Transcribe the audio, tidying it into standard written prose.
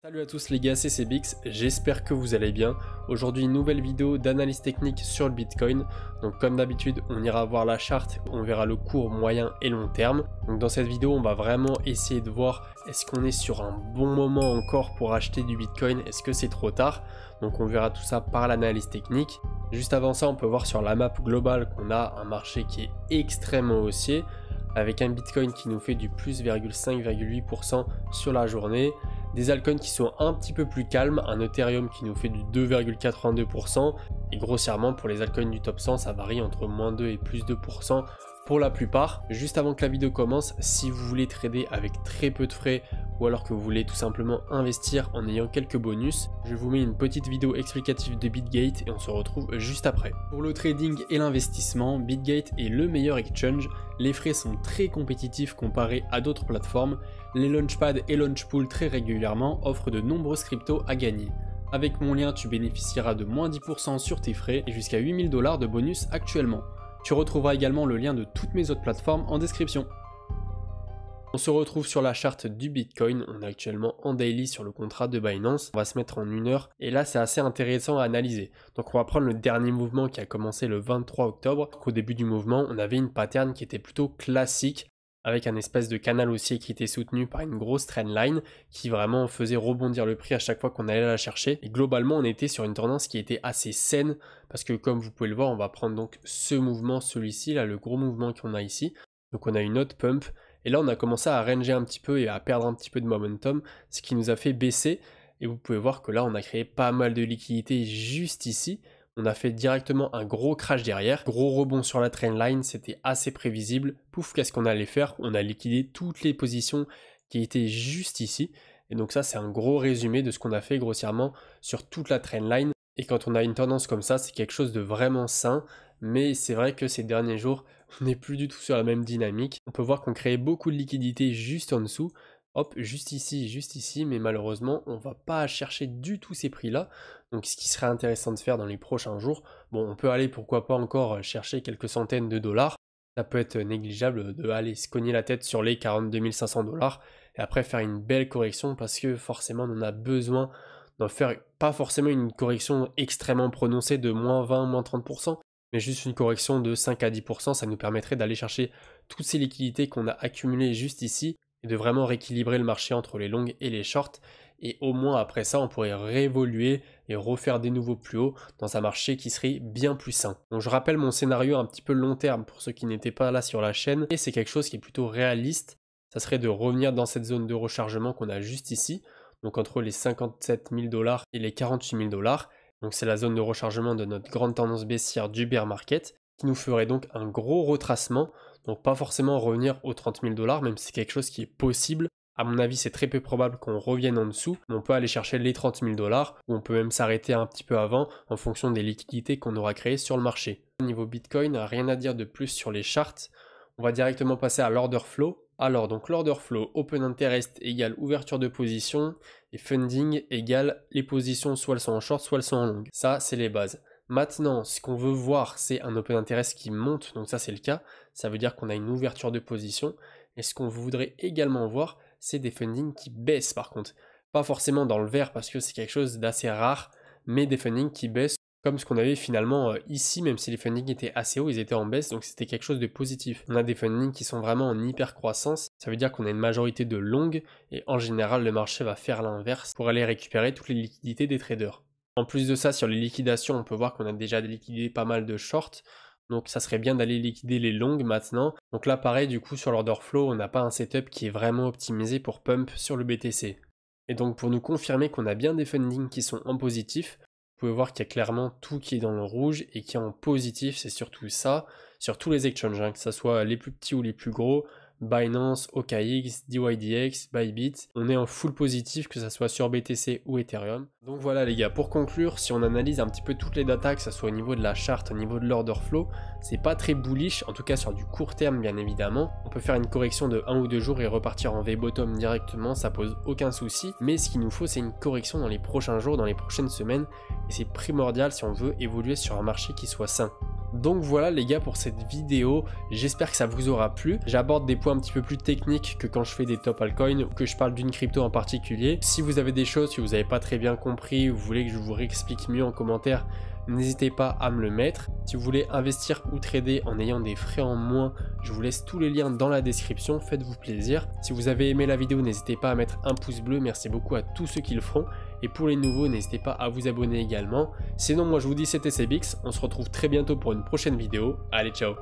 Salut à tous les gars, c'est Bix, j'espère que vous allez bien. Aujourd'hui une nouvelle vidéo d'analyse technique sur le Bitcoin. Donc comme d'habitude on ira voir la charte, on verra le court, moyen et long terme. Donc dans cette vidéo on va vraiment essayer de voir est-ce qu'on est sur un bon moment encore pour acheter du Bitcoin, est-ce que c'est trop tard. Donc on verra tout ça par l'analyse technique. Juste avant ça on peut voir sur la map globale qu'on a un marché qui est extrêmement haussier, avec un Bitcoin qui nous fait du plus 5,8% sur la journée. Des altcoins qui sont un petit peu plus calmes, un Ethereum qui nous fait du 2,82%, et grossièrement pour les altcoins du top 100 ça varie entre moins 2 et plus 2% pour la plupart. Juste avant que la vidéo commence, si vous voulez trader avec très peu de frais ou alors que vous voulez tout simplement investir en ayant quelques bonus, je vous mets une petite vidéo explicative de BitGate et on se retrouve juste après. Pour le trading et l'investissement, BitGate est le meilleur exchange. Les frais sont très compétitifs comparés à d'autres plateformes. Les Launchpad et Launchpool très régulièrement offrent de nombreuses cryptos à gagner. Avec mon lien, tu bénéficieras de moins 10% sur tes frais et jusqu'à 8000 $ de bonus actuellement. Tu retrouveras également le lien de toutes mes autres plateformes en description. On se retrouve sur la charte du Bitcoin, on est actuellement en daily sur le contrat de Binance, on va se mettre en 1 heure et là c'est assez intéressant à analyser. Donc on va prendre le dernier mouvement qui a commencé le 23 octobre. Au début du mouvement on avait une pattern qui était plutôt classique avec un espèce de canal haussier qui était soutenu par une grosse trendline qui vraiment faisait rebondir le prix à chaque fois qu'on allait la chercher. Et globalement on était sur une tendance qui était assez saine parce que comme vous pouvez le voir on va prendre donc ce mouvement, celui-ci là, le gros mouvement qu'on a ici. Donc on a une autre pump. Et là, on a commencé à ranger un petit peu et à perdre un petit peu de momentum, ce qui nous a fait baisser. Et vous pouvez voir que là, on a créé pas mal de liquidités juste ici. On a fait directement un gros crash derrière. Gros rebond sur la trendline, c'était assez prévisible. Pouf, qu'est-ce qu'on allait faire? On a liquidé toutes les positions qui étaient juste ici. Et donc ça, c'est un gros résumé de ce qu'on a fait grossièrement sur toute la trendline. Et quand on a une tendance comme ça, c'est quelque chose de vraiment sain. Mais c'est vrai que ces derniers jours, on n'est plus du tout sur la même dynamique. On peut voir qu'on crée beaucoup de liquidités juste en dessous. Hop, juste ici, mais malheureusement, on ne va pas chercher du tout ces prix-là. Donc ce qui serait intéressant de faire dans les prochains jours, bon, on peut aller pourquoi pas encore chercher quelques centaines de dollars. Ça peut être négligeable de aller se cogner la tête sur les 42 500 $ et après faire une belle correction parce que forcément on a besoin d'en faire pas forcément une correction extrêmement prononcée de moins 20, moins 30%. Mais juste une correction de 5 à 10%, ça nous permettrait d'aller chercher toutes ces liquidités qu'on a accumulées juste ici et de vraiment rééquilibrer le marché entre les longues et les shorts. Et au moins après ça, on pourrait réévoluer et refaire des nouveaux plus hauts dans un marché qui serait bien plus sain. Donc je rappelle mon scénario un petit peu long terme pour ceux qui n'étaient pas là sur la chaîne. Et c'est quelque chose qui est plutôt réaliste. Ça serait de revenir dans cette zone de rechargement qu'on a juste ici. Donc entre les 57 000 $ et les 48 000 $. Donc c'est la zone de rechargement de notre grande tendance baissière du bear market qui nous ferait donc un gros retracement. Donc pas forcément revenir aux 30 000 $, même si c'est quelque chose qui est possible. À mon avis, c'est très peu probable qu'on revienne en dessous, mais on peut aller chercher les 30 000 $, ou on peut même s'arrêter un petit peu avant en fonction des liquidités qu'on aura créées sur le marché. Au niveau Bitcoin, rien à dire de plus sur les charts. On va directement passer à l'order flow. Alors donc l'order flow, open interest égale ouverture de position et funding égale les positions soit elles sont en short soit elles sont en long. Ça c'est les bases. Maintenant ce qu'on veut voir c'est un open interest qui monte, donc ça c'est le cas, ça veut dire qu'on a une ouverture de position. Et ce qu'on voudrait également voir c'est des fundings qui baissent par contre. Pas forcément dans le vert parce que c'est quelque chose d'assez rare, mais des fundings qui baissent. Comme ce qu'on avait finalement ici, même si les fundings étaient assez hauts, ils étaient en baisse, donc c'était quelque chose de positif. On a des fundings qui sont vraiment en hyper croissance, ça veut dire qu'on a une majorité de longues, et en général le marché va faire l'inverse pour aller récupérer toutes les liquidités des traders. En plus de ça, sur les liquidations, on peut voir qu'on a déjà liquidé pas mal de shorts, donc ça serait bien d'aller liquider les longues maintenant. Donc là pareil, du coup sur l'order flow, on n'a pas un setup qui est vraiment optimisé pour pump sur le BTC. Et donc pour nous confirmer qu'on a bien des fundings qui sont en positif, vous pouvez voir qu'il y a clairement tout qui est dans le rouge et qui est en positif, c'est surtout ça, sur tous les exchanges, que ce soit les plus petits ou les plus gros, Binance, OKX, DYDX, Bybit, on est en full positif que ce soit sur BTC ou Ethereum. Donc voilà les gars, pour conclure, si on analyse un petit peu toutes les datas, que ce soit au niveau de la charte, au niveau de l'order flow, c'est pas très bullish, en tout cas sur du court terme bien évidemment. On peut faire une correction de 1 ou 2 jours et repartir en V-bottom directement, ça pose aucun souci. Mais ce qu'il nous faut c'est une correction dans les prochains jours, dans les prochaines semaines, et c'est primordial si on veut évoluer sur un marché qui soit sain. Donc voilà les gars pour cette vidéo, j'espère que ça vous aura plu. J'aborde des points un petit peu plus techniques que quand je fais des top altcoins ou que je parle d'une crypto en particulier. Si vous avez des choses que vous n'avez pas très bien compris ou vous voulez que je vous réexplique mieux en commentaire, n'hésitez pas à me le mettre. Si vous voulez investir ou trader en ayant des frais en moins, je vous laisse tous les liens dans la description, faites-vous plaisir. Si vous avez aimé la vidéo, n'hésitez pas à mettre un pouce bleu, merci beaucoup à tous ceux qui le feront. Et pour les nouveaux, n'hésitez pas à vous abonner également. Sinon, moi je vous dis c'était CBX, on se retrouve très bientôt pour une prochaine vidéo. Allez, ciao!